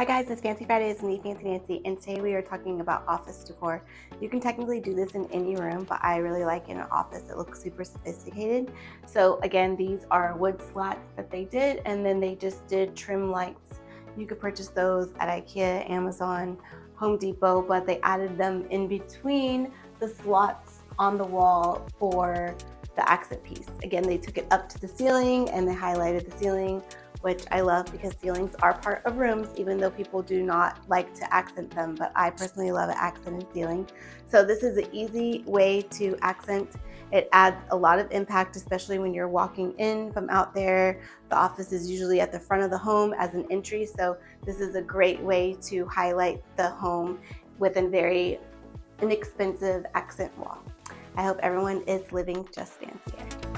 Hi guys, it's Fancy Fridays and me, Fancy Nancy, and today we are talking about office decor. You can technically do this in any room, but I really like in an office. It looks super sophisticated. So again, these are wood slats that they did, and then they just did trim lights. You could purchase those at IKEA, Amazon, Home Depot, but they added them in between the slots on the wall for the accent piece. Again, they took it up to the ceiling and they highlighted the ceiling, which I love because ceilings are part of rooms, even though people do not like to accent them, but I personally love an accented ceiling. So this is an easy way to accent. It adds a lot of impact, especially when you're walking in from out there. The office is usually at the front of the home as an entry, so this is a great way to highlight the home with a very inexpensive accent wall. I hope everyone is living just fancier.